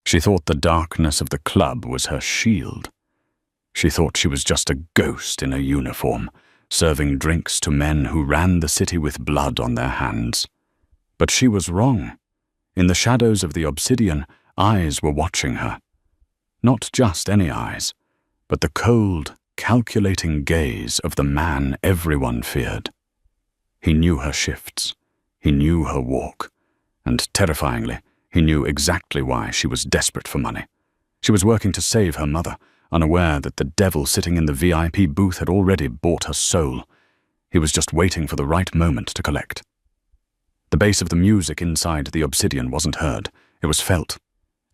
She thought the darkness of the club was her shield. She thought she was just a ghost in a uniform, serving drinks to men who ran the city with blood on their hands. But she was wrong. In the shadows of the obsidian, eyes were watching her. Not just any eyes, but the cold, calculating gaze of the man everyone feared. He knew her shifts. He knew her walk. And terrifyingly, he knew exactly why she was desperate for money. She was working to save her mother, unaware that the devil sitting in the VIP booth had already bought her soul. He was just waiting for the right moment to collect. The bass of the music inside the obsidian wasn't heard. It was felt.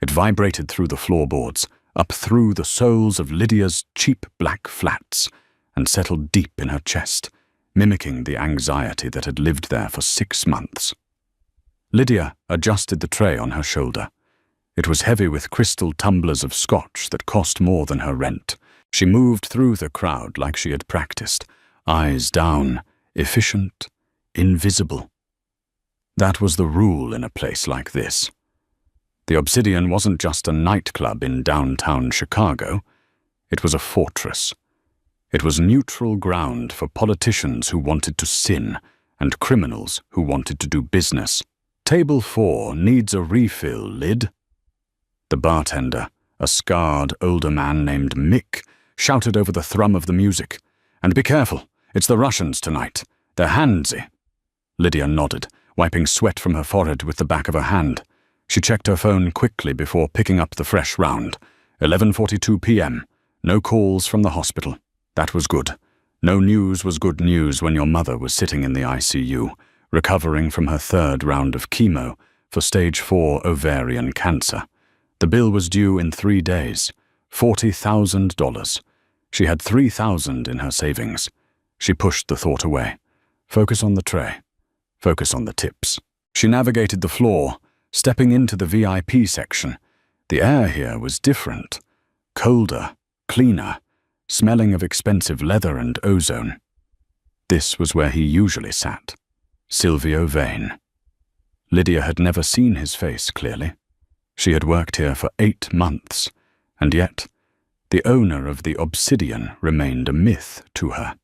It vibrated through the floorboards, up through the soles of Lydia's cheap black flats, and settled deep in her chest, mimicking the anxiety that had lived there for 6 months. Lydia adjusted the tray on her shoulder. It was heavy with crystal tumblers of scotch that cost more than her rent. She moved through the crowd like she had practiced, eyes down, efficient, invisible. That was the rule in a place like this. The Obsidian wasn't just a nightclub in downtown Chicago. It was a fortress. It was neutral ground for politicians who wanted to sin and criminals who wanted to do business. Table 4 needs a refill, Lyd. The bartender, a scarred older man named Mick, shouted over the thrum of the music. And be careful, it's the Russians tonight. They're handsy. Lydia nodded, wiping sweat from her forehead with the back of her hand. She checked her phone quickly before picking up the fresh round. 11:42 p.m. No calls from the hospital. That was good. No news was good news when your mother was sitting in the ICU, recovering from her 3rd round of chemo for stage 4 ovarian cancer. The bill was due in 3 days, $40,000. She had $3,000 in her savings. She pushed the thought away. Focus on the tray. Focus on the tips. She navigated the floor, stepping into the VIP section. The air here was different. Colder, cleaner, smelling of expensive leather and ozone. This was where he usually sat. Silvio Vane. Lydia had never seen his face clearly. She had worked here for 8 months, and yet the owner of the Obsidian remained a myth to her.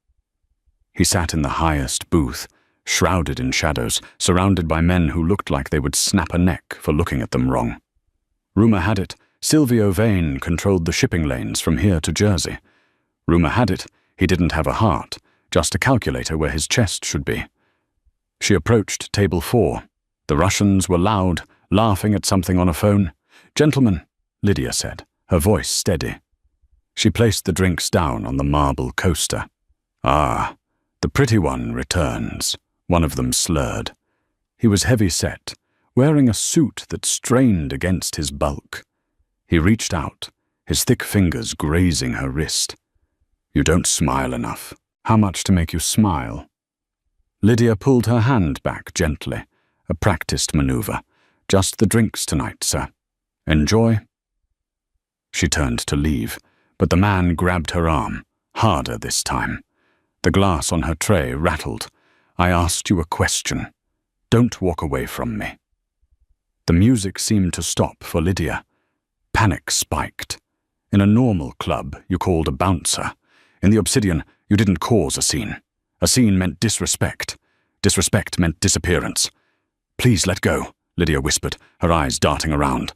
He sat in the highest booth, shrouded in shadows, surrounded by men who looked like they would snap a neck for looking at them wrong. Rumor had it, Silvio Vane controlled the shipping lanes from here to Jersey. Rumor had it, he didn't have a heart, just a calculator where his chest should be. She approached table 4. The Russians were loud, laughing at something on a phone. "Gentlemen," Lydia said, her voice steady. She placed the drinks down on the marble coaster. "Ah, the pretty one returns," one of them slurred. He was heavy-set, wearing a suit that strained against his bulk. He reached out, his thick fingers grazing her wrist. "You don't smile enough. How much to make you smile?" Lydia pulled her hand back gently, a practiced maneuver. "Just the drinks tonight, sir. Enjoy." She turned to leave, but the man grabbed her arm, harder this time. The glass on her tray rattled. "I asked you a question. Don't walk away from me." The music seemed to stop for Lydia. Panic spiked. In a normal club, you called a bouncer. In the Obsidian, you didn't cause a scene. A scene meant disrespect. Disrespect meant disappearance. "Please let go," Lydia whispered, her eyes darting around.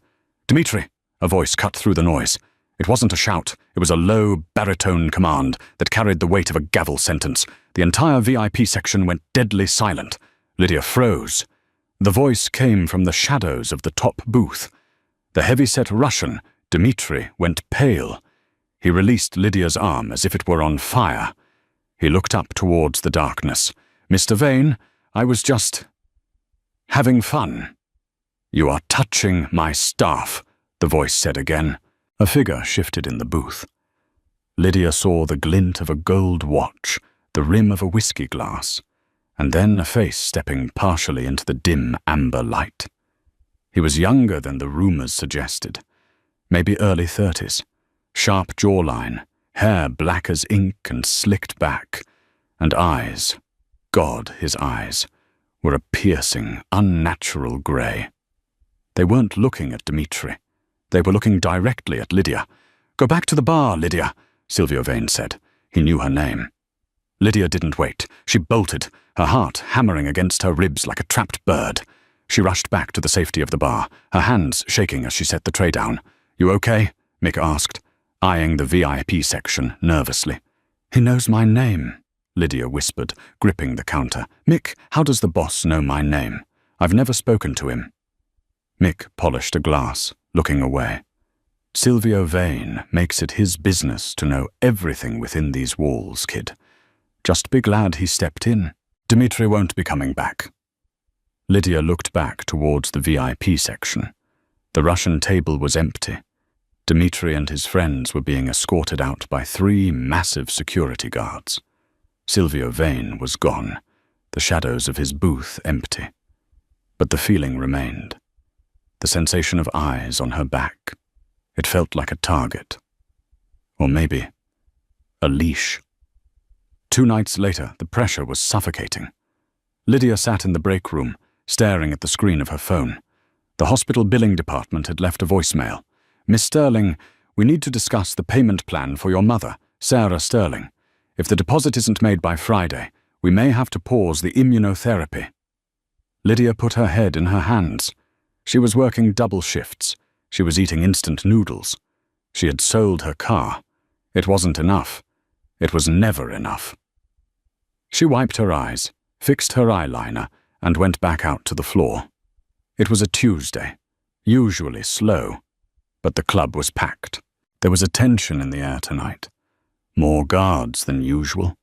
"Dmitri," a voice cut through the noise. It wasn't a shout, it was a low, baritone command that carried the weight of a gavel sentence. The entire VIP section went deadly silent. Lydia froze. The voice came from the shadows of the top booth. The heavy-set Russian, Dmitri, went pale. He released Lydia's arm as if it were on fire. He looked up towards the darkness. "Mr. Vane, I was just having fun." "You are touching my staff," the voice said again. A figure shifted in the booth. Lydia saw the glint of a gold watch, the rim of a whiskey glass, and then a face stepping partially into the dim amber light. He was younger than the rumors suggested, maybe early 30s, sharp jawline, hair black as ink and slicked back, and eyes, God, his eyes, were a piercing, unnatural grey. They weren't looking at Dmitri. They were looking directly at Lydia. "Go back to the bar, Lydia," Silvio Vane said. He knew her name. Lydia didn't wait. She bolted, her heart hammering against her ribs like a trapped bird. She rushed back to the safety of the bar, her hands shaking as she set the tray down. "You okay?" Mick asked, eyeing the VIP section nervously. "He knows my name," Lydia whispered, gripping the counter. "Mick, how does the boss know my name? I've never spoken to him." Mick polished a glass, looking away. "Silvio Vane makes it his business to know everything within these walls, kid. Just be glad he stepped in. Dmitri won't be coming back." Lydia looked back towards the VIP section. The Russian table was empty. Dmitri and his friends were being escorted out by 3 massive security guards. Silvio Vane was gone, the shadows of his booth empty. But the feeling remained. The sensation of eyes on her back. It felt like a target. Or maybe a leash. 2 nights later, the pressure was suffocating. Lydia sat in the break room, staring at the screen of her phone. The hospital billing department had left a voicemail. "Miss Sterling, we need to discuss the payment plan for your mother, Sarah Sterling. If the deposit isn't made by Friday, we may have to pause the immunotherapy." Lydia put her head in her hands. She was working double shifts. She was eating instant noodles. She had sold her car. It wasn't enough. It was never enough. She wiped her eyes, fixed her eyeliner, and went back out to the floor. It was a Tuesday, usually slow, but the club was packed. There was a tension in the air tonight. More guards than usual.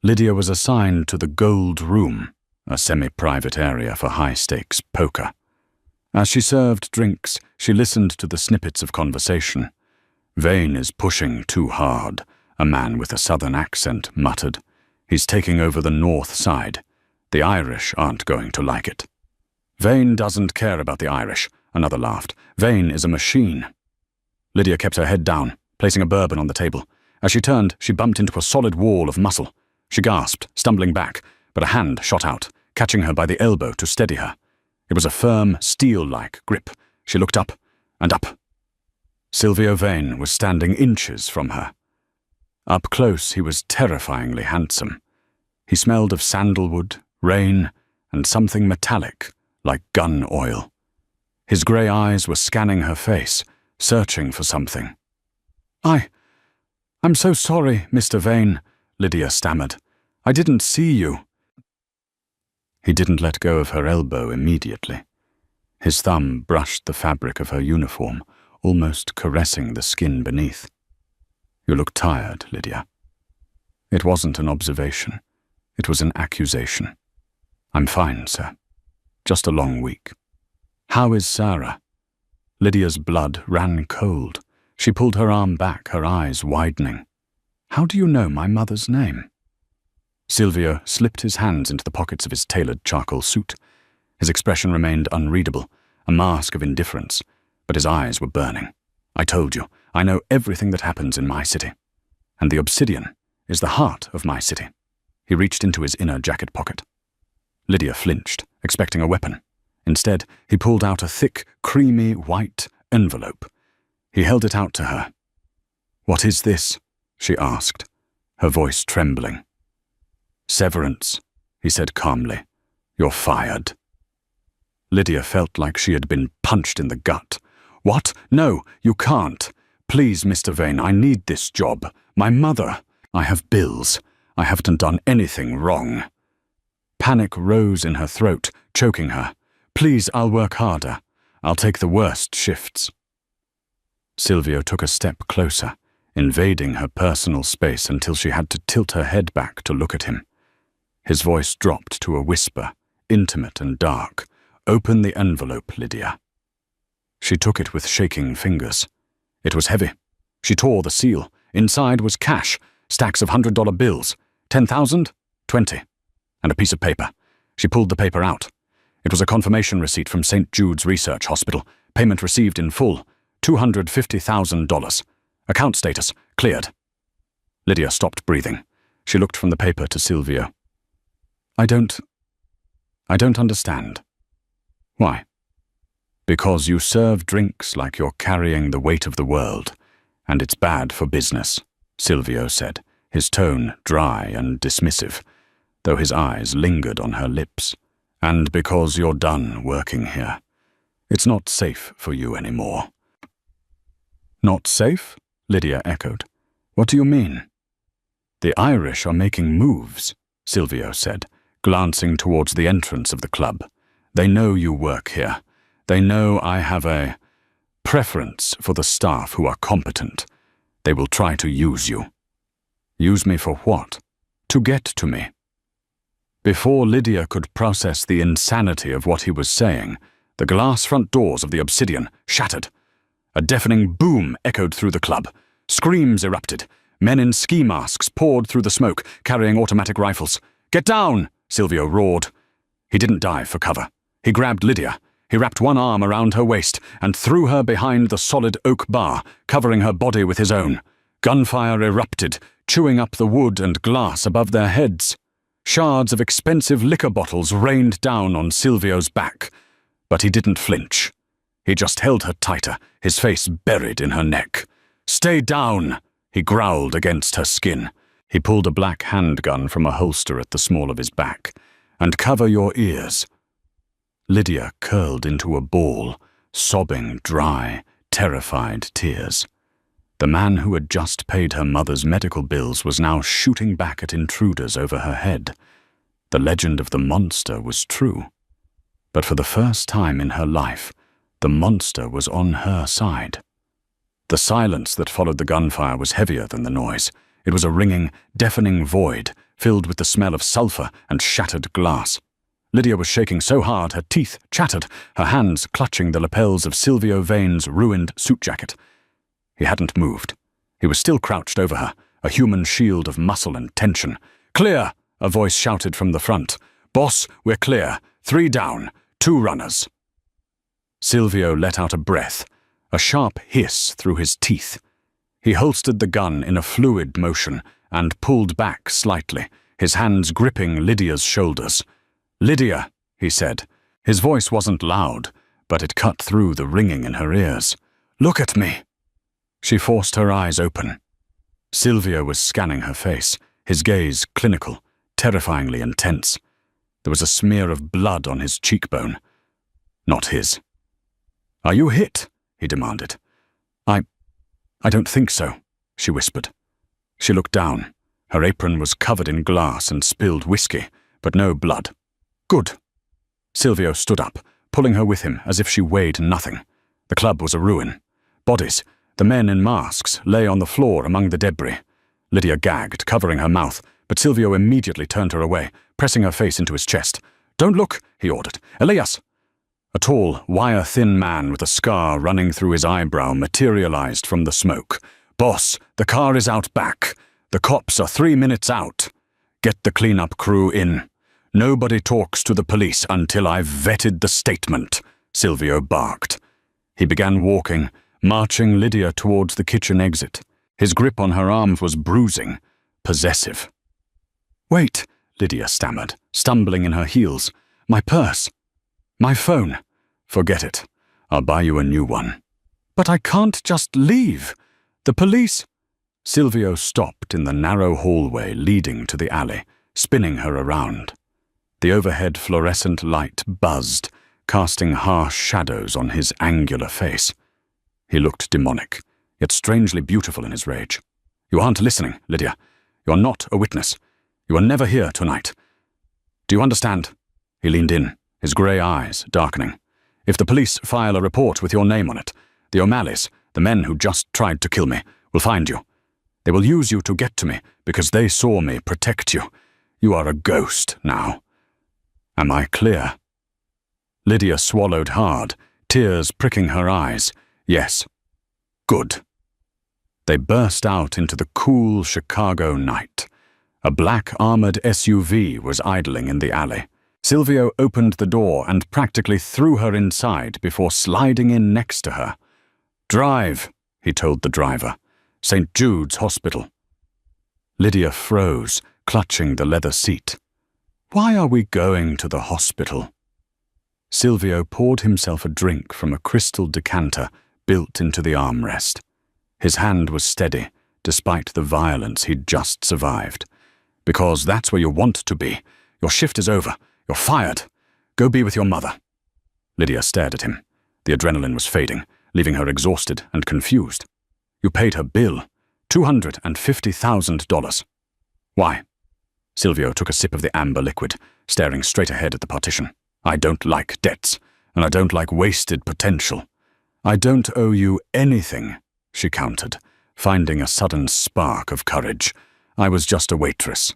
Lydia was assigned to the Gold Room, a semi-private area for high-stakes poker. As she served drinks, she listened to the snippets of conversation. "Vane is pushing too hard," a man with a southern accent muttered. "He's taking over the north side. The Irish aren't going to like it." "Vane doesn't care about the Irish," another laughed. "Vane is a machine." Lydia kept her head down, placing a bourbon on the table. As she turned, she bumped into a solid wall of muscle. She gasped, stumbling back, but a hand shot out, catching her by the elbow to steady her. It was a firm, steel-like grip. She looked up and up. Silvio Vane was standing inches from her. Up close, he was terrifyingly handsome. He smelled of sandalwood, rain, and something metallic, like gun oil. His grey eyes were scanning her face, searching for something. I'm so sorry, Mr. Vane," Lydia stammered. "I didn't see you." He didn't let go of her elbow immediately. His thumb brushed the fabric of her uniform, almost caressing the skin beneath. "You look tired, Lydia." It wasn't an observation. It was an accusation. "I'm fine, sir. Just a long week." "How is Sarah?" Lydia's blood ran cold. She pulled her arm back, her eyes widening. "How do you know my mother's name?" Silvio slipped his hands into the pockets of his tailored charcoal suit. His expression remained unreadable, a mask of indifference, but his eyes were burning. "I told you, I know everything that happens in my city. And the obsidian is the heart of my city." He reached into his inner jacket pocket. Lydia flinched, expecting a weapon. Instead, he pulled out a thick, creamy white envelope. He held it out to her. "What is this?" she asked, her voice trembling. "Severance," he said calmly. "You're fired." Lydia felt like she had been punched in the gut. "What? No, you can't. Please, Mr. Vane, I need this job. My mother. I have bills. I haven't done anything wrong." Panic rose in her throat, choking her. "Please, I'll work harder. I'll take the worst shifts." Silvio took a step closer, invading her personal space until she had to tilt her head back to look at him. His voice dropped to a whisper, intimate and dark. "Open the envelope, Lydia." She took it with shaking fingers. It was heavy. She tore the seal. Inside was cash, stacks of $100 bills. 10,000? 20. And a piece of paper. She pulled the paper out. It was a confirmation receipt from St. Jude's Research Hospital. Payment received in full. $250,000. Account status, cleared. Lydia stopped breathing. She looked from the paper to Silvio. I don't understand." "Why?" Because you serve drinks like you're carrying the weight of the world, and it's bad for business, Silvio said, his tone dry and dismissive, though his eyes lingered on her lips. And because you're done working here. It's not safe for you anymore. Not safe? Lydia echoed. What do you mean? The Irish are making moves, Silvio said, glancing towards the entrance of the club. They know you work here. They know I have a preference for the staff who are competent. They will try to use you. Use me for what? To get to me. Before Lydia could process the insanity of what he was saying, the glass front doors of the Obsidian shattered. A deafening boom echoed through the club. Screams erupted. Men in ski masks poured through the smoke, carrying automatic rifles. "Get down!" Silvio roared. He didn't dive for cover. He grabbed Lydia. He wrapped one arm around her waist and threw her behind the solid oak bar, covering her body with his own. Gunfire erupted, chewing up the wood and glass above their heads. Shards of expensive liquor bottles rained down on Silvio's back, but he didn't flinch. He just held her tighter, his face buried in her neck. "Stay down," he growled against her skin. He pulled a black handgun from a holster at the small of his back. "And cover your ears." Lydia curled into a ball, sobbing dry, terrified tears. The man who had just paid her mother's medical bills was now shooting back at intruders over her head. The legend of the monster was true. But for the first time in her life, the monster was on her side. The silence that followed the gunfire was heavier than the noise. It was a ringing, deafening void, filled with the smell of sulfur and shattered glass. Lydia was shaking so hard her teeth chattered, her hands clutching the lapels of Silvio Vane's ruined suit jacket. He hadn't moved. He was still crouched over her, a human shield of muscle and tension. "Clear!" a voice shouted from the front. "Boss, we're clear. 3 down. 2 runners." Silvio let out a breath, a sharp hiss through his teeth. He holstered the gun in a fluid motion and pulled back slightly, his hands gripping Lydia's shoulders. "Lydia," he said. His voice wasn't loud, but it cut through the ringing in her ears. "Look at me." She forced her eyes open. Silvio was scanning her face, his gaze clinical, terrifyingly intense. There was a smear of blood on his cheekbone. Not his. "Are you hit?" he demanded. I don't think so," she whispered. She looked down. Her apron was covered in glass and spilled whiskey, but no blood. "Good." Silvio stood up, pulling her with him as if she weighed nothing. The club was a ruin. Bodies, the men in masks, lay on the floor among the debris. Lydia gagged, covering her mouth, but Silvio immediately turned her away, pressing her face into his chest. "Don't look," he ordered. "Elias!" A tall, wire-thin man with a scar running through his eyebrow materialized from the smoke. "Boss, the car is out back. The cops are 3 minutes out. Get the cleanup crew in. Nobody talks to the police until I've vetted the statement," Silvio barked. He began walking, marching Lydia towards the kitchen exit. His grip on her arms was bruising, possessive. "Wait," Lydia stammered, stumbling in her heels. "My purse. My phone." "Forget it. I'll buy you a new one." "But I can't just leave. The police—" Silvio stopped in the narrow hallway leading to the alley, spinning her around. The overhead fluorescent light buzzed, casting harsh shadows on his angular face. He looked demonic, yet strangely beautiful in his rage. "You aren't listening, Lydia. You are not a witness. You are never here tonight. Do you understand?" He leaned in, his grey eyes darkening. "If the police file a report with your name on it, the O'Malleys, the men who just tried to kill me, will find you. They will use you to get to me because they saw me protect you. You are a ghost now. Am I clear?" Lydia swallowed hard, tears pricking her eyes. "Yes." "Good." They burst out into the cool Chicago night. A black armored SUV was idling in the alley. Silvio opened the door and practically threw her inside before sliding in next to her. "Drive," he told the driver. "St. Jude's Hospital." Lydia froze, clutching the leather seat. "Why are we going to the hospital?" Silvio poured himself a drink from a crystal decanter built into the armrest. His hand was steady, despite the violence he'd just survived. "Because that's where you want to be. Your shift is over. You're fired. Go be with your mother." Lydia stared at him. The adrenaline was fading, leaving her exhausted and confused. "You paid her bill. $250,000. Why?" Silvio took a sip of the amber liquid, staring straight ahead at the partition. "I don't like debts, and I don't like wasted potential." "I don't owe you anything," she countered, finding a sudden spark of courage. "I was just a waitress."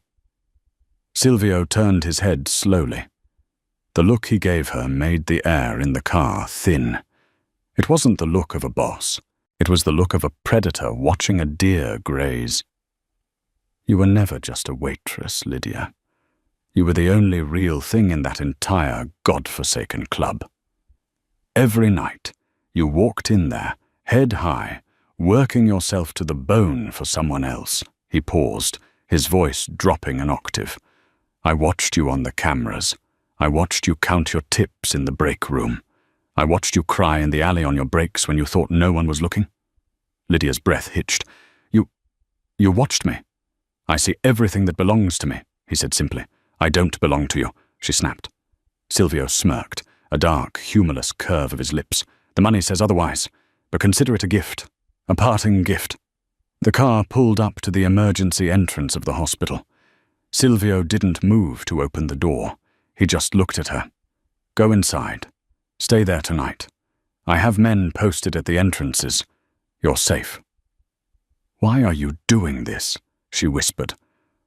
Silvio turned his head slowly. The look he gave her made the air in the car thin. It wasn't the look of a boss. It was the look of a predator watching a deer graze. "You were never just a waitress, Lydia. You were the only real thing in that entire godforsaken club. Every night, you walked in there, head high, working yourself to the bone for someone else." He paused, his voice dropping an octave. "I watched you on the cameras. I watched you count your tips in the break room. I watched you cry in the alley on your breaks when you thought no one was looking." Lydia's breath hitched. You watched me." "I see everything that belongs to me," he said simply. "I don't belong to you," she snapped. Silvio smirked, a dark, humorless curve of his lips. "The money says otherwise, but consider it a gift, a parting gift." The car pulled up to the emergency entrance of the hospital. Silvio didn't move to open the door. He just looked at her. "Go inside. Stay there tonight. I have men posted at the entrances. You're safe." "Why are you doing this?" she whispered,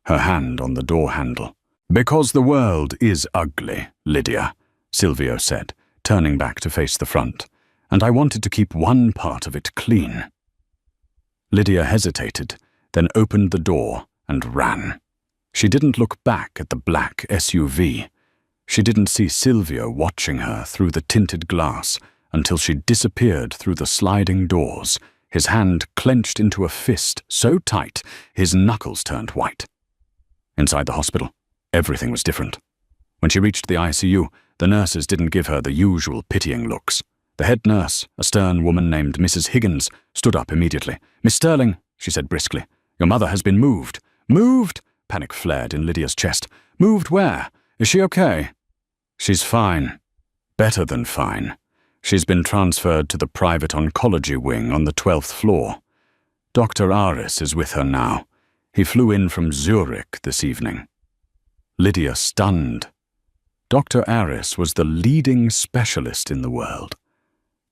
her hand on the door handle. "Because the world is ugly, Lydia," Silvio said, turning back to face the front, "and I wanted to keep one part of it clean." Lydia hesitated, then opened the door and ran. She didn't look back at the black SUV. She didn't see Silvio watching her through the tinted glass until she disappeared through the sliding doors, his hand clenched into a fist so tight his knuckles turned white. Inside the hospital, everything was different. When she reached the ICU, the nurses didn't give her the usual pitying looks. The head nurse, a stern woman named Mrs. Higgins, stood up immediately. "Miss Sterling," she said briskly, "your mother has been moved." "Moved?" Panic flared in Lydia's chest. "Moved where? Is she okay?" "She's fine. Better than fine. She's been transferred to the private oncology wing on the 12th floor. Dr. Aris is with her now. He flew in from Zurich this evening." Lydia stunned. Dr. Aris was the leading specialist in the world.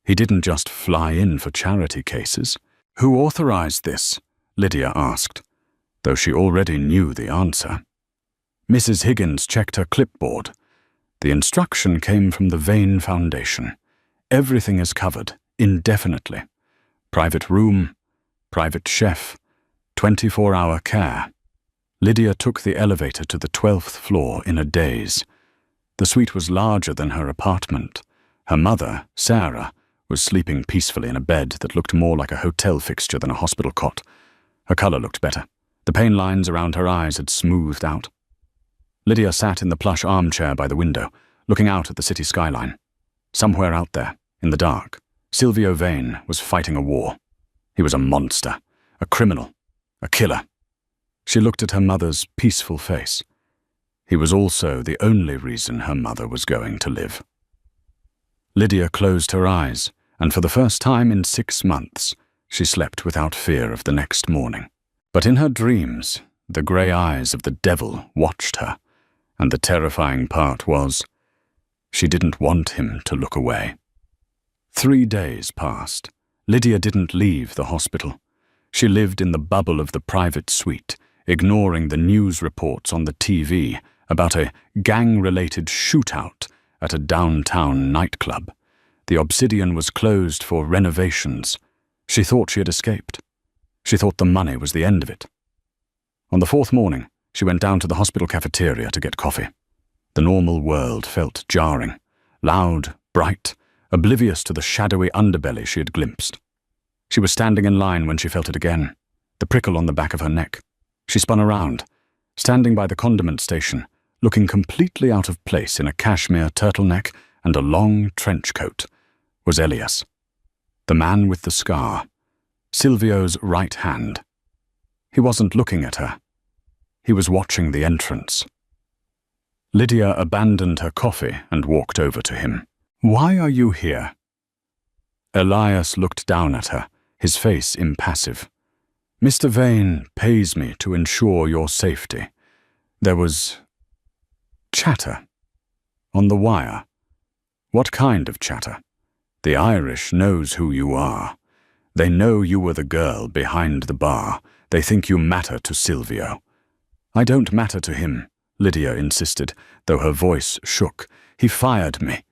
He didn't just fly in for charity cases. "Who authorized this?" Lydia asked, though she already knew the answer. Mrs. Higgins checked her clipboard. The instruction came from the Vane Foundation. Everything is covered, indefinitely. Private room, private chef, 24-hour care. Lydia took the elevator to the 12th floor in a daze. The suite was larger than her apartment. Her mother, Sarah, was sleeping peacefully in a bed that looked more like a hotel fixture than a hospital cot. Her color looked better. The pain lines around her eyes had smoothed out. Lydia sat in the plush armchair by the window, looking out at the city skyline. Somewhere out there, in the dark, Silvio Vane was fighting a war. He was a monster, a criminal, a killer. She looked at her mother's peaceful face. He was also the only reason her mother was going to live. Lydia closed her eyes, and for the first time in 6 months, she slept without fear of the next morning. But in her dreams, the grey eyes of the devil watched her, and the terrifying part was, she didn't want him to look away. 3 days passed. Lydia didn't leave the hospital. She lived in the bubble of the private suite, ignoring the news reports on the TV about a gang-related shootout at a downtown nightclub. The Obsidian was closed for renovations. She thought she had escaped. She thought the money was the end of it. On the 4th morning, she went down to the hospital cafeteria to get coffee. The normal world felt jarring, loud, bright, oblivious to the shadowy underbelly she had glimpsed. She was standing in line when she felt it again, the prickle on the back of her neck. She spun around, standing by the condiment station, looking completely out of place in a cashmere turtleneck and a long trench coat, was Elias, the man with the scar, Silvio's right hand. He wasn't looking at her. He was watching the entrance. Lydia abandoned her coffee and walked over to him. "Why are you here?" Elias looked down at her, his face impassive. "Mr. Vane pays me to ensure your safety. There was chatter on the wire." "What kind of chatter?" "The Irish knows who you are. They know you were the girl behind the bar. They think you matter to Silvio." "I don't matter to him," Lydia insisted, though her voice shook. "He fired me."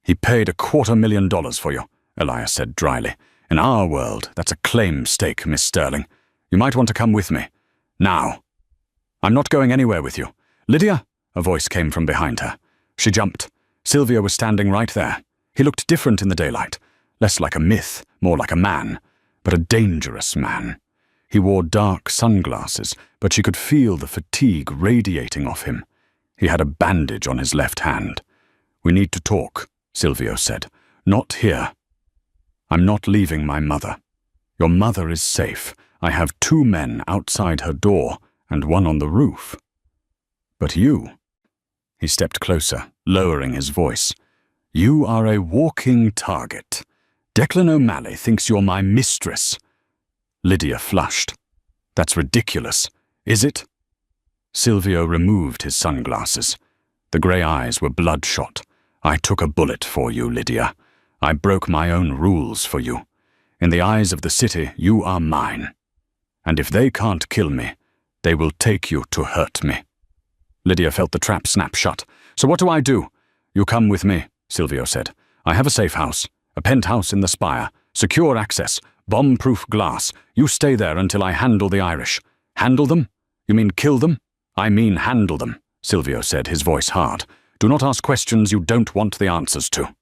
"He paid $250,000 for you," Elias said dryly. "In our world, that's a claim stake, Miss Sterling. You might want to come with me. Now." "I'm not going anywhere with you." "Lydia?" A voice came from behind her. She jumped. Silvio was standing right there. He looked different in the daylight, less like a myth, more like a man, but a dangerous man. He wore dark sunglasses, but she could feel the fatigue radiating off him. He had a bandage on his left hand. "We need to talk," Silvio said. "Not here." "I'm not leaving my mother. Your mother is safe. I have 2 men outside her door and 1 on the roof. But you—" He stepped closer, lowering his voice. "You are a walking target. Declan O'Malley thinks you're my mistress." Lydia flushed. "That's ridiculous. Is it?" Silvio removed his sunglasses. The grey eyes were bloodshot. "I took a bullet for you, Lydia. I broke my own rules for you. In the eyes of the city, you are mine. And if they can't kill me, they will take you to hurt me." Lydia felt the trap snap shut. "So what do I do?" "You come with me," Silvio said. "I have a safe house, a penthouse in the spire, secure access, bomb-proof glass. You stay there until I handle the Irish." "Handle them? You mean kill them?" "I mean handle them," Silvio said, his voice hard. "Do not ask questions you don't want the answers to."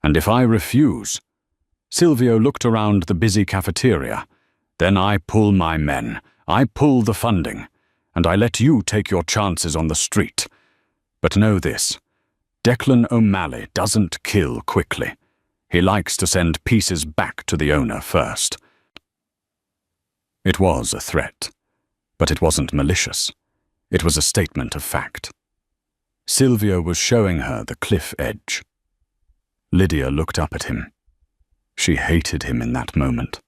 "And if I refuse?" Silvio looked around the busy cafeteria. "Then I pull my men. I pull the funding. And I let you take your chances on the street. But know this. Declan O'Malley doesn't kill quickly. He likes to send pieces back to the owner first." It was a threat, but it wasn't malicious. It was a statement of fact. Silvio was showing her the cliff edge. Lydia looked up at him. She hated him in that moment.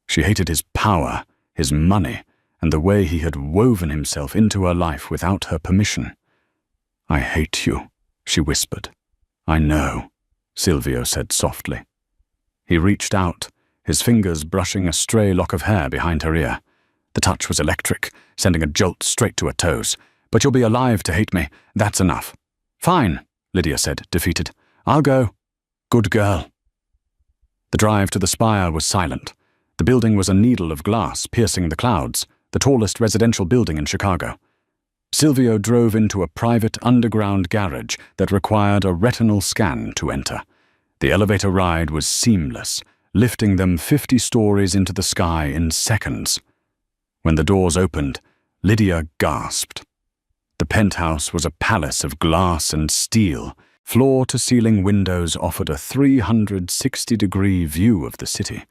She hated his power, his money, and the way he had woven himself into her life without her permission. "I hate you," she whispered. "I know," Silvio said softly. He reached out, his fingers brushing a stray lock of hair behind her ear. The touch was electric, sending a jolt straight to her toes. "But you'll be alive to hate me. That's enough." "Fine," Lydia said, defeated. "I'll go." "Good girl." The drive to the spire was silent. The building was a needle of glass piercing the clouds, the tallest residential building in Chicago. Silvio drove into a private underground garage that required a retinal scan to enter. The elevator ride was seamless, lifting them 50 stories into the sky in seconds. When the doors opened, Lydia gasped. The penthouse was a palace of glass and steel. Floor-to-ceiling windows offered a 360-degree view of the city.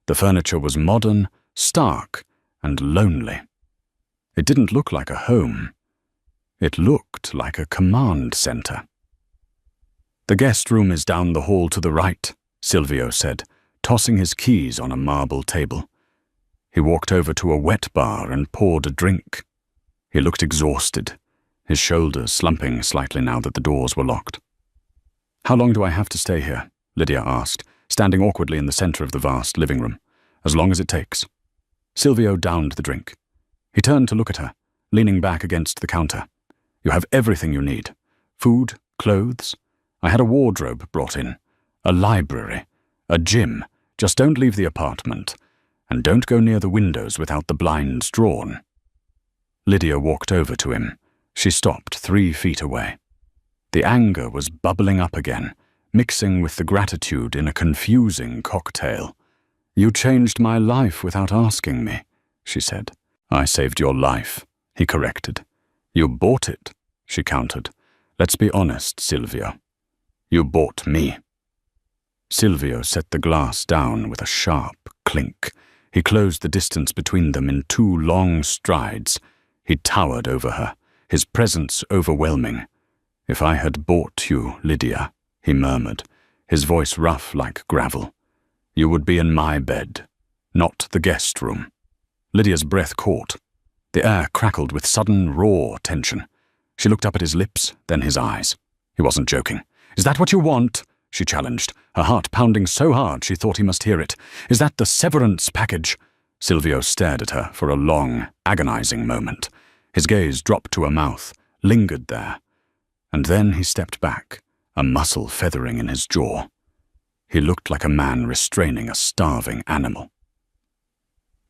The furniture was modern, stark, and lonely. It didn't look like a home. It looked like a command center. "The guest room is down the hall to the right," Silvio said, tossing his keys on a marble table. He walked over to a wet bar and poured a drink. He looked exhausted, his shoulders slumping slightly now that the doors were locked. "How long do I have to stay here?" Lydia asked, standing awkwardly in the center of the vast living room. "As long as it takes." Silvio downed the drink. He turned to look at her, leaning back against the counter. "You have everything you need. Food, clothes. I had a wardrobe brought in. A library. A gym. Just don't leave the apartment. And don't go near the windows without the blinds drawn." Lydia walked over to him. She stopped 3 feet away. The anger was bubbling up again, mixing with the gratitude in a confusing cocktail. "You changed my life without asking me," she said. "I saved your life," he corrected. "You bought it," she countered. "Let's be honest, Silvio. You bought me." Silvio set the glass down with a sharp clink. He closed the distance between them in 2 long strides. He towered over her, his presence overwhelming. "If I had bought you, Lydia," he murmured, his voice rough like gravel, "you would be in my bed, not the guest room." Lydia's breath caught. The air crackled with sudden, raw tension. She looked up at his lips, then his eyes. He wasn't joking. "Is that what you want?" she challenged, her heart pounding so hard she thought he must hear it. "Is that the severance package?" Silvio stared at her for a long, agonizing moment. His gaze dropped to her mouth, lingered there, and then he stepped back, a muscle feathering in his jaw. He looked like a man restraining a starving animal.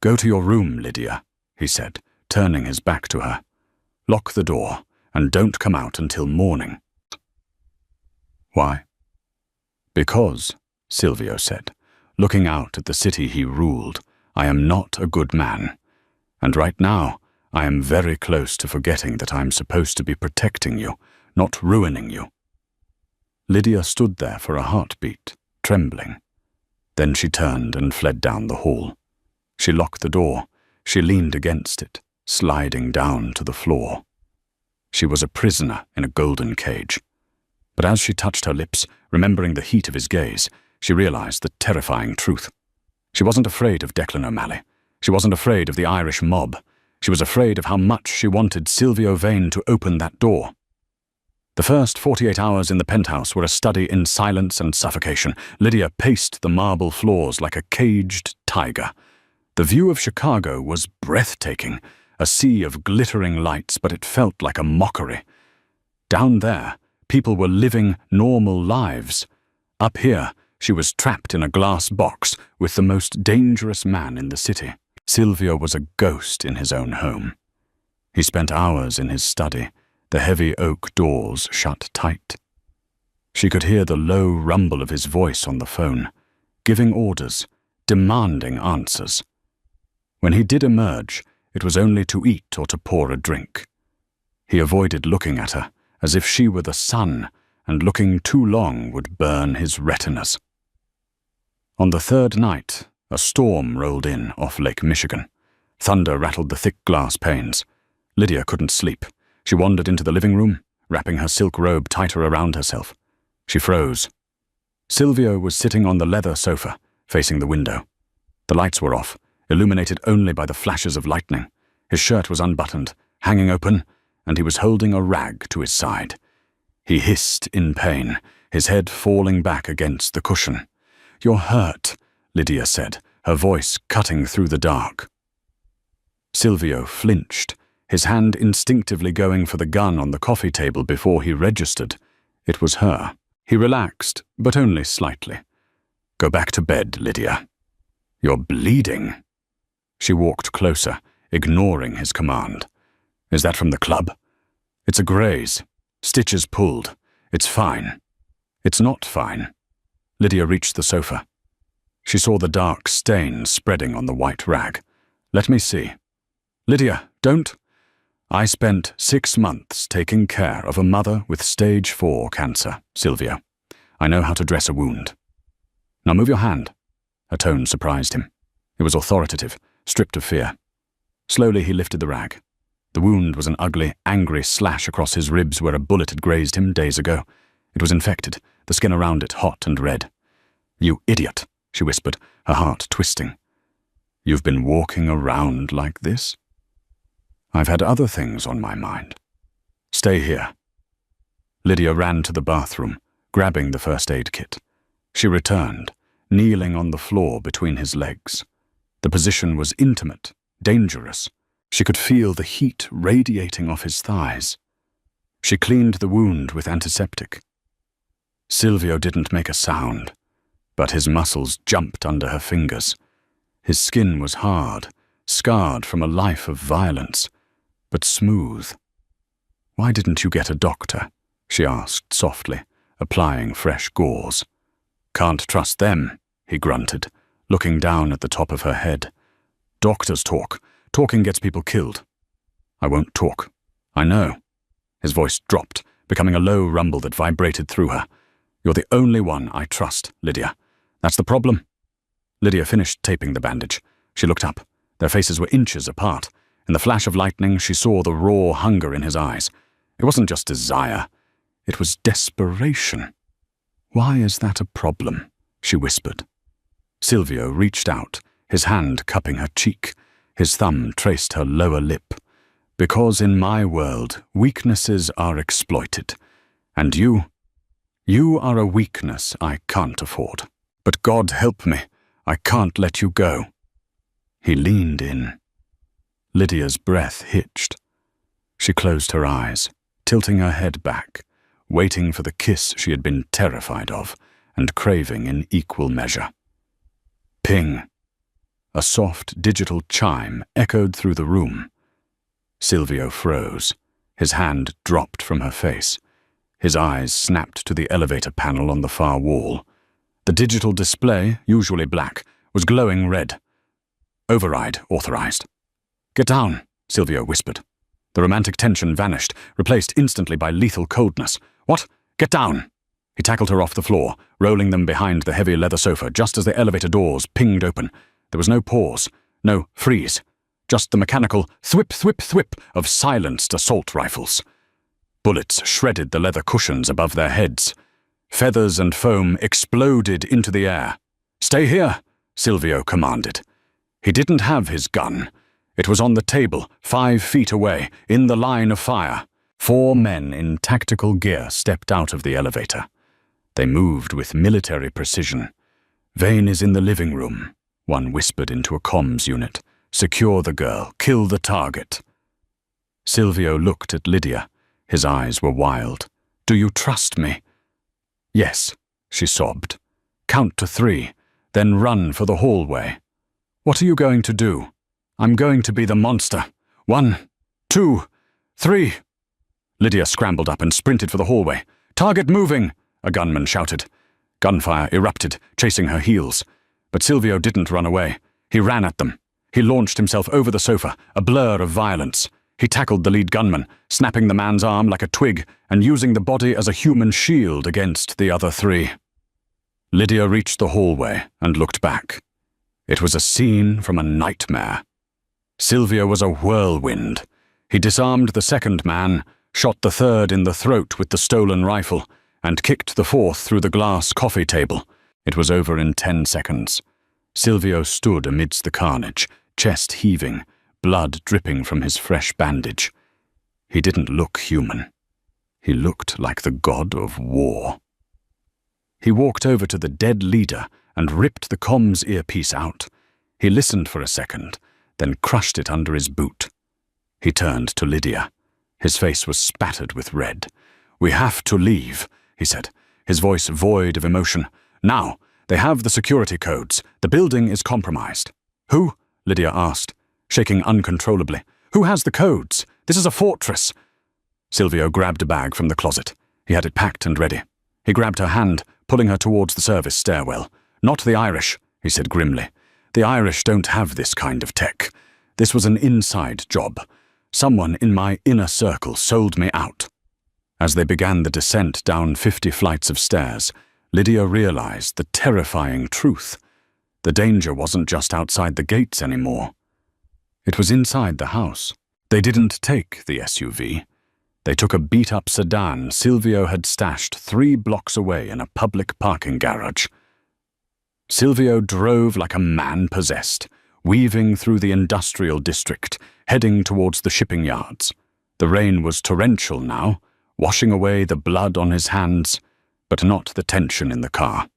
"Go to your room, Lydia," he said, turning his back to her. "Lock the door, and don't come out until morning." "Why?" "Because," Silvio said, looking out at the city he ruled, "I am not a good man. And right now, I am very close to forgetting that I am supposed to be protecting you, not ruining you." Lydia stood there for a heartbeat, trembling. Then she turned and fled down the hall. She locked the door. She leaned against it, sliding down to the floor. She was a prisoner in a golden cage. But as she touched her lips, remembering the heat of his gaze, she realized the terrifying truth. She wasn't afraid of Declan O'Malley. She wasn't afraid of the Irish mob. She was afraid of how much she wanted Silvio Vane to open that door. The first 48 hours in the penthouse were a study in silence and suffocation. Lydia paced the marble floors like a caged tiger. The view of Chicago was breathtaking, a sea of glittering lights, but it felt like a mockery. Down there, people were living normal lives. Up here, she was trapped in a glass box with the most dangerous man in the city. Silvio was a ghost in his own home. He spent hours in his study, the heavy oak doors shut tight. She could hear the low rumble of his voice on the phone, giving orders, demanding answers. When he did emerge, it was only to eat or to pour a drink. He avoided looking at her, as if she were the sun, and looking too long would burn his retinas. On the 3rd night, a storm rolled in off Lake Michigan. Thunder rattled the thick glass panes. Lydia couldn't sleep. She wandered into the living room, wrapping her silk robe tighter around herself. She froze. Silvio was sitting on the leather sofa, facing the window. The lights were off, illuminated only by the flashes of lightning. His shirt was unbuttoned, hanging open, and he was holding a rag to his side. He hissed in pain, his head falling back against the cushion. "You're hurt," Lydia said, her voice cutting through the dark. Silvio flinched, his hand instinctively going for the gun on the coffee table before he registered. It was her. He relaxed, but only slightly. "Go back to bed, Lydia. You're bleeding." She walked closer, ignoring his command. "Is that from the club?" "It's a graze. Stitches pulled. It's fine." "It's not fine." Lydia reached the sofa. She saw the dark stain spreading on the white rag. "Let me see." "Lydia, don't." "I spent 6 months taking care of a mother with stage 4 cancer, Silvio. I know how to dress a wound. Now move your hand." Her tone surprised him. It was authoritative, stripped of fear. Slowly he lifted the rag. The wound was an ugly, angry slash across his ribs where a bullet had grazed him days ago. It was infected, the skin around it hot and red. "You idiot," she whispered, her heart twisting. "You've been walking around like this?" "I've had other things on my mind. Stay here." Lydia ran to the bathroom, grabbing the first aid kit. She returned, kneeling on the floor between his legs. The position was intimate, dangerous. She could feel the heat radiating off his thighs. She cleaned the wound with antiseptic. Silvio didn't make a sound, but his muscles jumped under her fingers. His skin was hard, scarred from a life of violence, but smooth. "Why didn't you get a doctor?" she asked softly, applying fresh gauze. "Can't trust them," he grunted, looking down at the top of her head. "Doctors talk. Talking gets people killed." "I won't talk. I know." His voice dropped, becoming a low rumble that vibrated through her. You're the only one I trust, Lydia. That's the problem." Lydia finished taping the bandage. She looked up. Their faces were inches apart. In the flash of lightning, she saw the raw hunger in his eyes. It wasn't just desire. It was desperation. "Why is that a problem?" she whispered. Silvio reached out, his hand cupping her cheek. His thumb traced her lower lip. "Because in my world, weaknesses are exploited. And you are a weakness I can't afford. But God help me, I can't let you go." He leaned in. Lydia's breath hitched. She closed her eyes, tilting her head back, waiting for the kiss she had been terrified of and craving in equal measure. Ping! A soft digital chime echoed through the room. Silvio froze. His hand dropped from her face. His eyes snapped to the elevator panel on the far wall. The digital display, usually black, was glowing red. "Override authorized." "Get down," Silvio whispered. The romantic tension vanished, replaced instantly by lethal coldness. "What? Get down!" He tackled her off the floor, rolling them behind the heavy leather sofa just as the elevator doors pinged open. There was no pause, no freeze, just the mechanical thwip, thwip, thwip of silenced assault rifles. Bullets shredded the leather cushions above their heads. Feathers and foam exploded into the air. "Stay here," Silvio commanded. He didn't have his gun. It was on the table, 5 feet away, in the line of fire. 4 men in tactical gear stepped out of the elevator. They moved with military precision. "Vane is in the living room," one whispered into a comms unit. "Secure the girl. Kill the target." Silvio looked at Lydia. His eyes were wild. "Do you trust me?" "Yes," she sobbed. "Count to 3, then run for the hallway." "What are you going to do?" "I'm going to be the monster. 1, 2, 3. Lydia scrambled up and sprinted for the hallway. "Target moving!" a gunman shouted. Gunfire erupted, chasing her heels. But Silvio didn't run away. He ran at them. He launched himself over the sofa, a blur of violence. He tackled the lead gunman, snapping the man's arm like a twig and using the body as a human shield against the other 3. Lydia reached the hallway and looked back. It was a scene from a nightmare. Silvio was a whirlwind. He disarmed the second man, shot the third in the throat with the stolen rifle, and kicked the fourth through the glass coffee table. It was over in 10 seconds. Silvio stood amidst the carnage, chest heaving, blood dripping from his fresh bandage. He didn't look human. He looked like the god of war. He walked over to the dead leader and ripped the comms earpiece out. He listened for a second, then crushed it under his boot. He turned to Lydia. His face was spattered with red. "We have to leave," he said, his voice void of emotion. "Now, they have the security codes. The building is compromised." "Who?" Lydia asked, shaking uncontrollably. "Who has the codes? This is a fortress." Silvio grabbed a bag from the closet. He had it packed and ready. He grabbed her hand, pulling her towards the service stairwell. "Not the Irish," he said grimly. "The Irish don't have this kind of tech. This was an inside job. Someone in my inner circle sold me out." As they began the descent down 50 flights of stairs, Lydia realized the terrifying truth. The danger wasn't just outside the gates anymore. It was inside the house. They didn't take the SUV. They took a beat-up sedan Silvio had stashed 3 blocks away in a public parking garage. Silvio drove like a man possessed, weaving through the industrial district, heading towards the shipping yards. The rain was torrential now, washing away the blood on his hands, but not the tension in the car.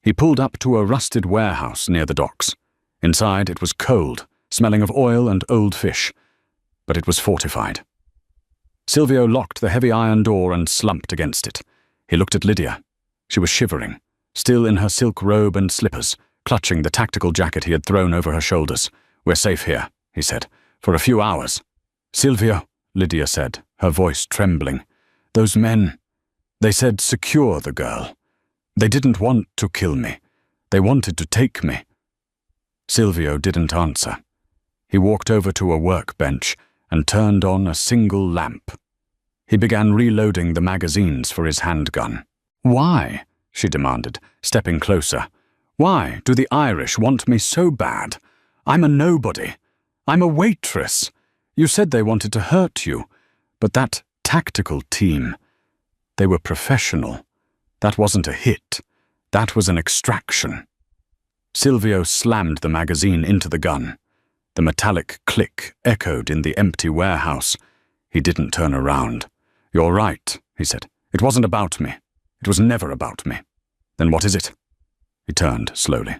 He pulled up to a rusted warehouse near the docks. Inside it was cold, smelling of oil and old fish, but it was fortified. Silvio locked the heavy iron door and slumped against it. He looked at Lydia. She was shivering, still in her silk robe and slippers, clutching the tactical jacket he had thrown over her shoulders. "We're safe here," he said, "for a few hours." "Silvio," Lydia said, her voice trembling. "Those men, they said secure the girl. They didn't want to kill me. They wanted to take me." Silvio didn't answer. He walked over to a workbench and turned on a single lamp. He began reloading the magazines for his handgun. Why? She demanded, stepping closer. Why do the Irish want me so bad? I'm a nobody. I'm a waitress. You said they wanted to hurt you, but that tactical team, they were professional. That wasn't a hit. That was an extraction. Silvio slammed the magazine into the gun. The metallic click echoed in the empty warehouse. He didn't turn around. You're right, he said. It wasn't about me. It was never about me. Then what is it? He turned slowly.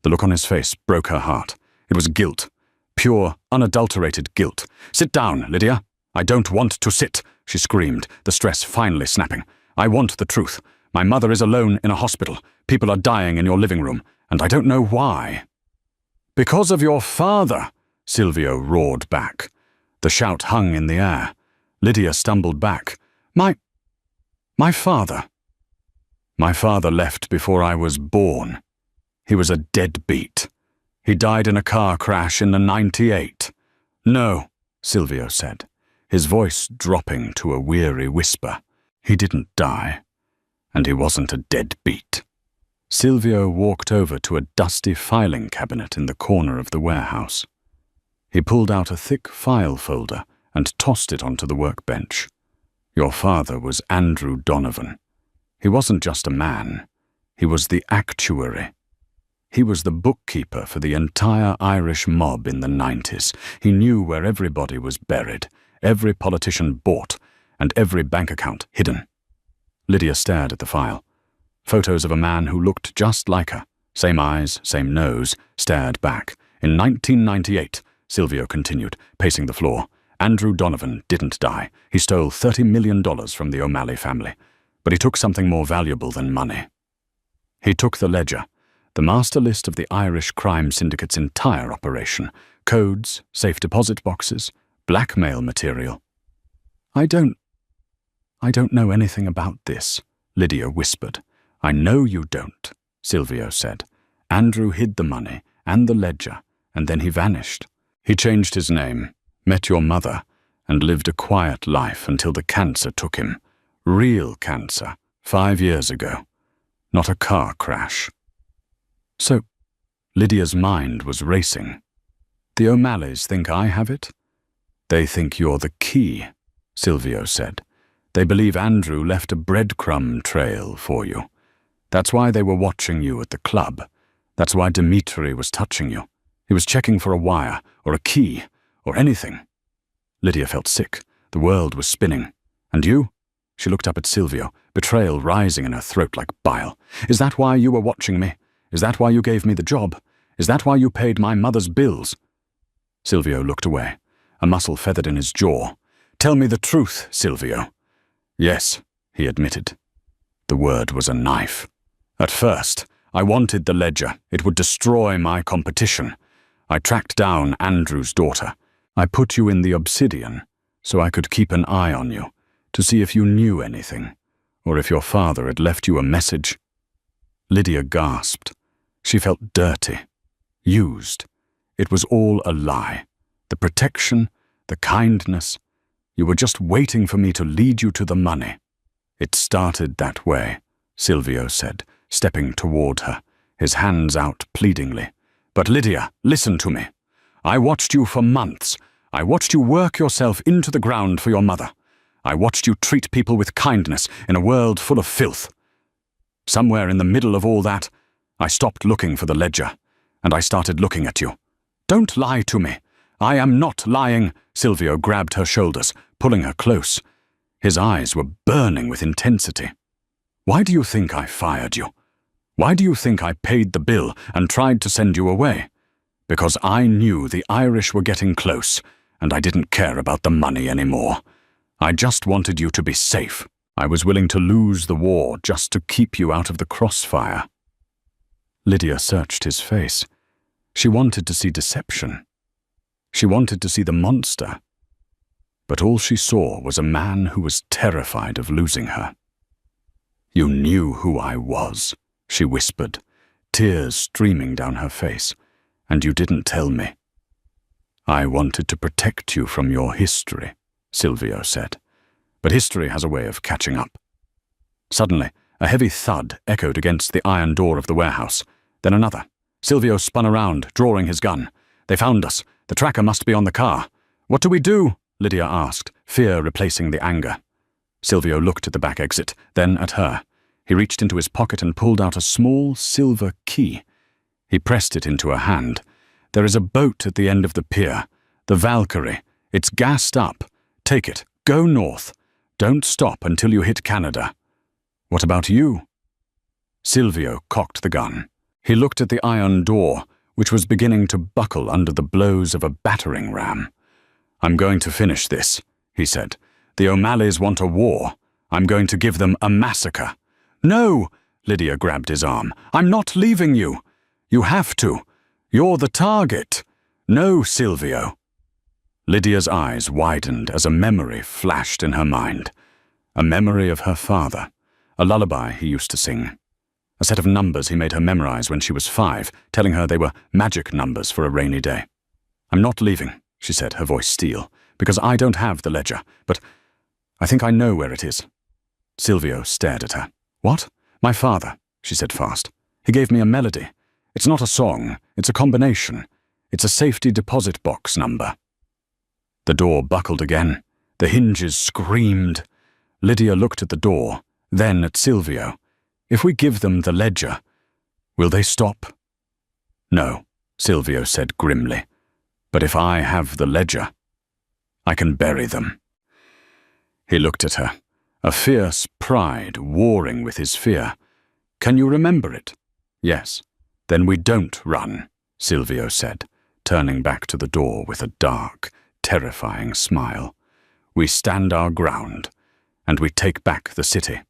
The look on his face broke her heart. It was guilt. Pure, unadulterated guilt. Sit down, Lydia. I don't want to sit, she screamed, the stress finally snapping. I want the truth. My mother is alone in a hospital. People are dying in your living room, and I don't know why. Because of your father, Silvio roared back. The shout hung in the air. Lydia stumbled back. My father. My father left before I was born. He was a deadbeat. He died in a car crash in the 98. No, Silvio said, his voice dropping to a weary whisper. He didn't die, and he wasn't a deadbeat. Silvio walked over to a dusty filing cabinet in the corner of the warehouse. He pulled out a thick file folder and tossed it onto the workbench. Your father was Andrew Donovan. He wasn't just a man. He was the actuary. He was the bookkeeper for the entire Irish mob in the 90s. He knew where everybody was buried, every politician bought, and every bank account hidden. Lydia stared at the file. Photos of a man who looked just like her, same eyes, same nose, stared back. In 1998, Silvio continued, pacing the floor, Andrew Donovan didn't die. He stole $30 million from the O'Malley family. But he took something more valuable than money. He took the ledger, the master list of the Irish crime syndicate's entire operation, codes, safe deposit boxes, blackmail material. I don't know anything about this, Lydia whispered. I know you don't, Silvio said. Andrew hid the money and the ledger, and then he vanished. He changed his name, met your mother, and lived a quiet life until the cancer took him. Real cancer, 5 years ago. Not a car crash. So, Lydia's mind was racing. The O'Malleys think I have it? They think you're the key, Silvio said. They believe Andrew left a breadcrumb trail for you. That's why they were watching you at the club. That's why Dimitri was touching you. He was checking for a wire, or a key, or anything. Lydia felt sick. The world was spinning. And you? She looked up at Silvio, betrayal rising in her throat like bile. Is that why you were watching me? Is that why you gave me the job? Is that why you paid my mother's bills? Silvio looked away. A muscle feathered in his jaw. Tell me the truth, Silvio. Yes, he admitted. The word was a knife. At first, I wanted the ledger. It would destroy my competition. I tracked down Andrew's daughter. I put you in the obsidian so I could keep an eye on you, to see if you knew anything, or if your father had left you a message. Lydia gasped. She felt dirty, used. It was all a lie. The protection, the kindness. You were just waiting for me to lead you to the money. It started that way, Silvio said, stepping toward her, his hands out pleadingly. But Lydia, listen to me. I watched you for months. I watched you work yourself into the ground for your mother. I watched you treat people with kindness in a world full of filth. Somewhere in the middle of all that, I stopped looking for the ledger, and I started looking at you. Don't lie to me. I am not lying. Silvio grabbed her shoulders, pulling her close. His eyes were burning with intensity. Why do you think I fired you? Why do you think I paid the bill and tried to send you away? Because I knew the Irish were getting close, and I didn't care about the money anymore. I just wanted you to be safe. I was willing to lose the war just to keep you out of the crossfire. Lydia searched his face. She wanted to see deception. She wanted to see the monster. But all she saw was a man who was terrified of losing her. You knew who I was, she whispered, tears streaming down her face, and you didn't tell me. I wanted to protect you from your history, Silvio said. But history has a way of catching up. Suddenly, A heavy thud echoed against the iron door of the warehouse. Then another. Silvio spun around, drawing his gun. "They found us. The tracker must be on the car." "What do we do?" Lydia asked, fear replacing the anger. Silvio looked at the back exit, then at her. He reached into his pocket and pulled out a small silver key. He pressed it into her hand. "There is a boat at the end of the pier. The Valkyrie. It's gassed up. Take it. Go north. Don't stop until you hit Canada." "What about you?" Silvio cocked the gun. He looked at the iron door, which was beginning to buckle under the blows of a battering ram. "I'm going to finish this," he said. "The O'Malleys want a war. I'm going to give them a massacre." "No!" Lydia grabbed his arm. "I'm not leaving you. You have to. You're the target." "No, Silvio." Lydia's eyes widened as a memory flashed in her mind. A memory of her father. A lullaby he used to sing. A set of numbers he made her memorize when she was 5, telling her they were magic numbers for a rainy day. "I'm not leaving," she said, her voice steel, "because I don't have the ledger, but I think I know where it is." Silvio stared at her. "What?" "My father," she said fast. "He gave me a melody. It's not a song, it's a combination. It's a safety deposit box number." The door buckled again. The hinges screamed. Lydia looked at the door, then at Silvio. "If we give them the ledger, will they stop?" "No," Silvio said grimly. "But if I have the ledger, I can bury them." He looked at her, a fierce pride warring with his fear. "Can you remember it?" "Yes." "Then we don't run," Silvio said, turning back to the door with a dark, terrifying smile. "We stand our ground, and we take back the city."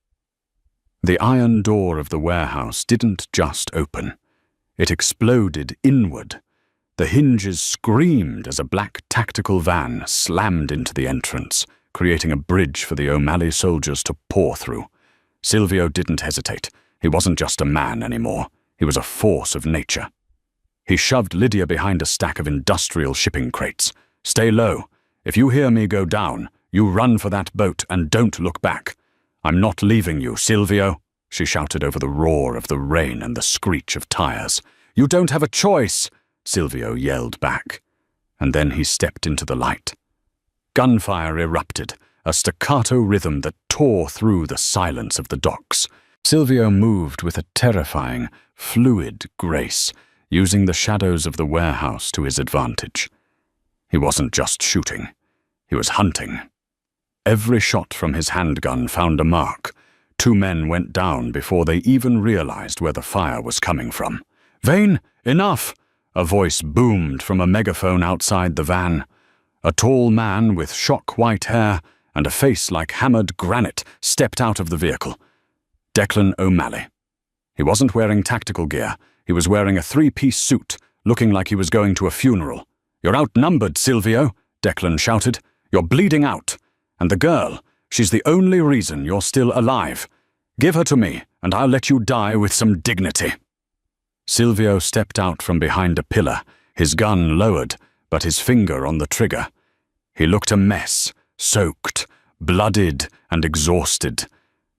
The iron door of the warehouse didn't just open. It exploded inward. The hinges screamed as a black tactical van slammed into the entrance, creating a bridge for the O'Malley soldiers to pour through. Silvio didn't hesitate. He wasn't just a man anymore. He was a force of nature. He shoved Lydia behind a stack of industrial shipping crates. "Stay low. If you hear me go down, you run for that boat and don't look back. I'm not leaving you, Silvio," she shouted over the roar of the rain and the screech of tires. "You don't have a choice," Silvio yelled back. And then he stepped into the light. Gunfire erupted, a staccato rhythm that tore through the silence of the docks. Silvio moved with a terrifying, fluid grace, using the shadows of the warehouse to his advantage. He wasn't just shooting. He was hunting. Every shot from his handgun found a mark. 2 men went down before they even realized where the fire was coming from. "Vane, enough!" A voice boomed from a megaphone outside the van. A tall man with shock-white hair and a face like hammered granite stepped out of the vehicle. Declan O'Malley. He wasn't wearing tactical gear. He was wearing a 3-piece suit, looking like he was going to a funeral. "You're outnumbered, Silvio," Declan shouted. "You're bleeding out. And the girl, she's the only reason you're still alive. Give her to me, and I'll let you die with some dignity." Silvio stepped out from behind a pillar, his gun lowered, but his finger on the trigger. He looked a mess, soaked, blooded, and exhausted,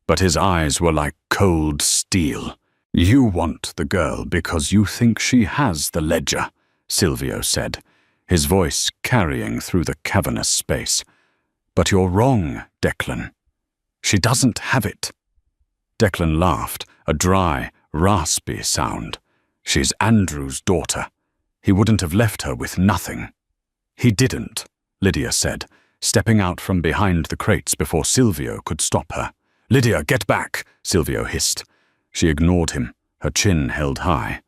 but his eyes were like cold steel. "You want the girl because you think she has the ledger," Silvio said, his voice carrying through the cavernous space. "But you're wrong, Declan. She doesn't have it." Declan laughed, a dry, raspy sound. "She's Andrew's daughter. He wouldn't have left her with nothing." "He didn't," Lydia said, stepping out from behind the crates before Silvio could stop her. "Lydia, get back," Silvio hissed. She ignored him, her chin held high.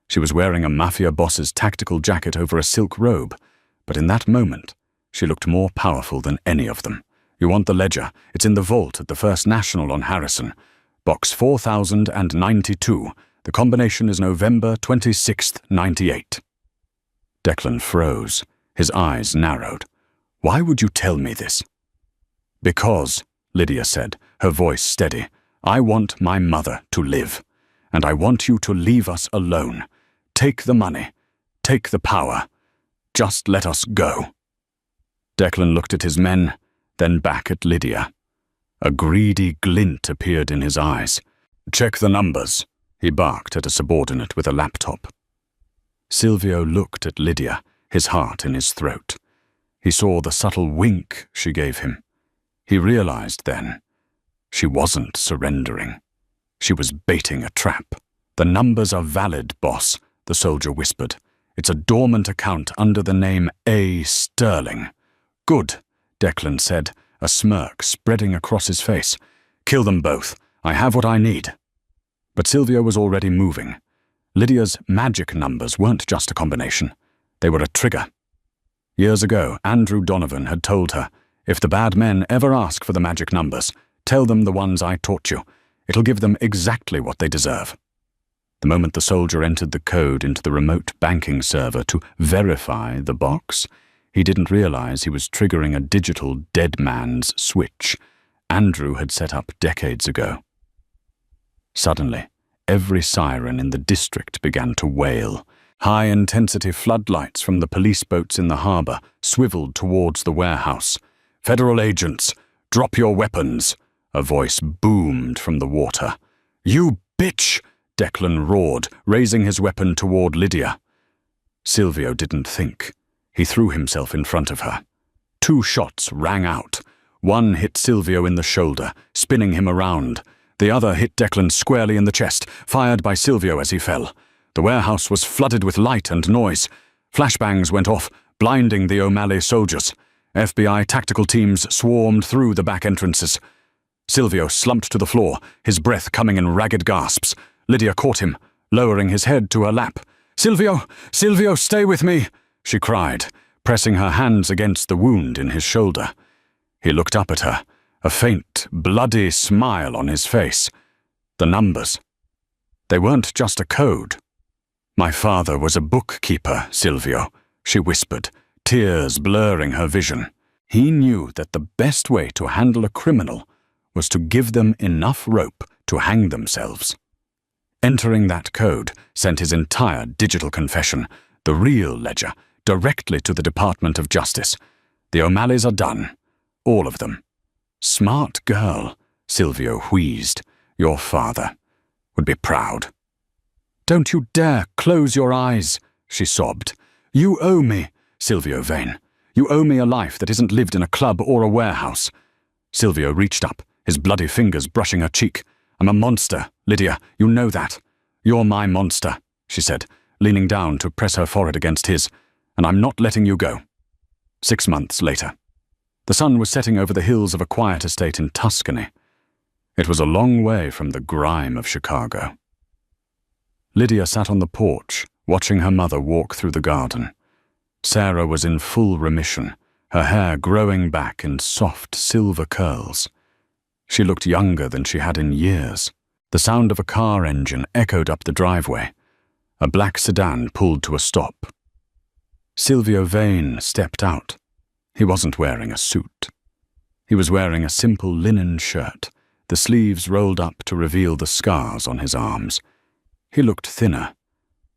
She was wearing a Mafia boss's tactical jacket over a silk robe, but in that moment, she looked more powerful than any of them. "You want the ledger? It's in the vault at the First National on Harrison. Box 4092. The combination is November 26th, 98. Declan froze. His eyes narrowed. "Why would you tell me this?" "Because," Lydia said, her voice steady, "I want my mother to live. And I want you to leave us alone. Take the money. Take the power. Just let us go." Declan looked at his men, then back at Lydia. A greedy glint appeared in his eyes. Check the numbers, he barked at a subordinate with a laptop. Silvio looked at Lydia, his heart in his throat. He saw the subtle wink she gave him. He realized then, she wasn't surrendering. She was baiting a trap. The numbers are valid, boss, the soldier whispered. It's a dormant account under the name A. Sterling. Good, Declan said, a smirk spreading across his face. Kill them both. I have what I need. But Silvio was already moving. Lydia's magic numbers weren't just a combination. They were a trigger. Years ago, Andrew Donovan had told her, if the bad men ever ask for the magic numbers, tell them the ones I taught you. It'll give them exactly what they deserve. The moment the soldier entered the code into the remote banking server to verify the box, he didn't realize he was triggering a digital dead man's switch Andrew had set up decades ago. Suddenly, every siren in the district began to wail. High-intensity floodlights from the police boats in the harbor swiveled towards the warehouse. Federal agents, drop your weapons, a voice boomed from the water. You bitch! Declan roared, raising his weapon toward Lydia. Silvio didn't think. He threw himself in front of her. 2 shots rang out. One hit Silvio in the shoulder, spinning him around. The other hit Declan squarely in the chest, fired by Silvio as he fell. The warehouse was flooded with light and noise. Flashbangs went off, blinding the O'Malley soldiers. FBI tactical teams swarmed through the back entrances. Silvio slumped to the floor, his breath coming in ragged gasps. Lydia caught him, lowering his head to her lap. "Silvio! Silvio, stay with me!" she cried, pressing her hands against the wound in his shoulder. He looked up at her, a faint, bloody smile on his face. The numbers. They weren't just a code. "My father was a bookkeeper, Silvio," she whispered, tears blurring her vision. He knew that the best way to handle a criminal was to give them enough rope to hang themselves. Entering that code sent his entire digital confession, the real ledger, directly to the Department of Justice. The O'Malleys are done. All of them. "Smart girl," Silvio wheezed. "Your father would be proud." "Don't you dare close your eyes," she sobbed. "You owe me, Silvio Vane. You owe me a life that isn't lived in a club or a warehouse." Silvio reached up, his bloody fingers brushing her cheek. "I'm a monster, Lydia, you know that. You're my monster," she said, leaning down to press her forehead against his. "And I'm not letting you go." 6 months later. The sun was setting over the hills of a quiet estate in Tuscany. It was a long way from the grime of Chicago. Lydia sat on the porch, watching her mother walk through the garden. Sarah was in full remission, her hair growing back in soft silver curls. She looked younger than she had in years. The sound of a car engine echoed up the driveway. A black sedan pulled to a stop. Silvio Vane stepped out. He wasn't wearing a suit. He was wearing a simple linen shirt, the sleeves rolled up to reveal the scars on his arms. He looked thinner,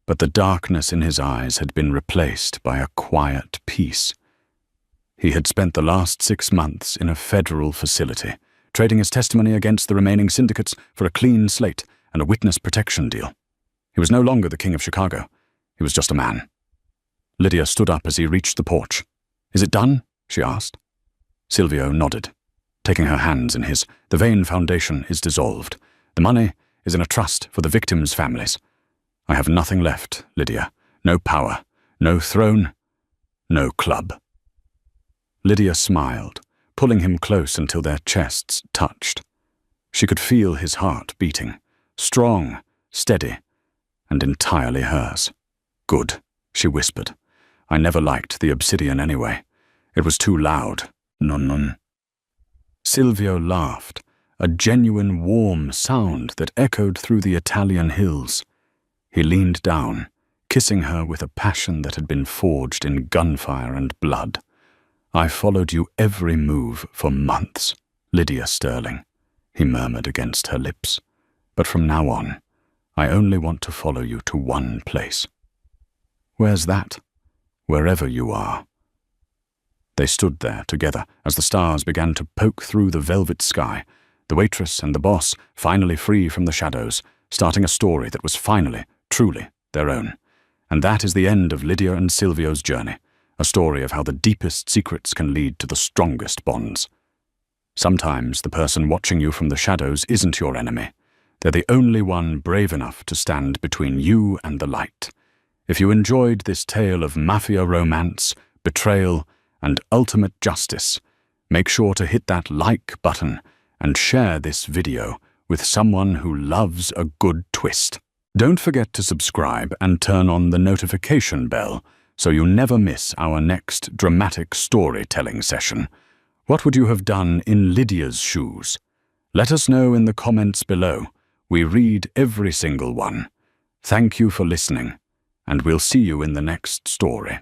but the darkness in his eyes had been replaced by a quiet peace. He had spent the last 6 months in a federal facility, trading his testimony against the remaining syndicates for a clean slate and a witness protection deal. He was no longer the king of Chicago. He was just a man. Lydia stood up as he reached the porch. "Is it done?" she asked. Silvio nodded, taking her hands in his. "The Vane Foundation is dissolved. The money is in a trust for the victims' families. I have nothing left, Lydia. No power, no throne, no club." Lydia smiled, pulling him close until their chests touched. She could feel his heart beating, strong, steady, and entirely hers. "Good," she whispered. "I never liked the obsidian anyway. It was too loud. Nun. Silvio laughed, a genuine warm sound that echoed through the Italian hills. He leaned down, kissing her with a passion that had been forged in gunfire and blood. "I followed you every move for months, Lydia Sterling," he murmured against her lips. "But from now on, I only want to follow you to one place." "Where's that?" "Wherever you are." They stood there together as the stars began to poke through the velvet sky, The waitress and the boss finally free from the shadows, starting a story that was finally, truly, their own. And that is the end of Lydia and Silvio's journey, a story of how the deepest secrets can lead to the strongest bonds. Sometimes the person watching you from the shadows isn't your enemy. They're the only one brave enough to stand between you and the light. If you enjoyed this tale of mafia romance, betrayal, and ultimate justice, make sure to hit that like button and share this video with someone who loves a good twist. Don't forget to subscribe and turn on the notification bell so you never miss our next dramatic storytelling session. What would you have done in Lydia's shoes? Let us know in the comments below. We read every single one. Thank you for listening, and we'll see you in the next story.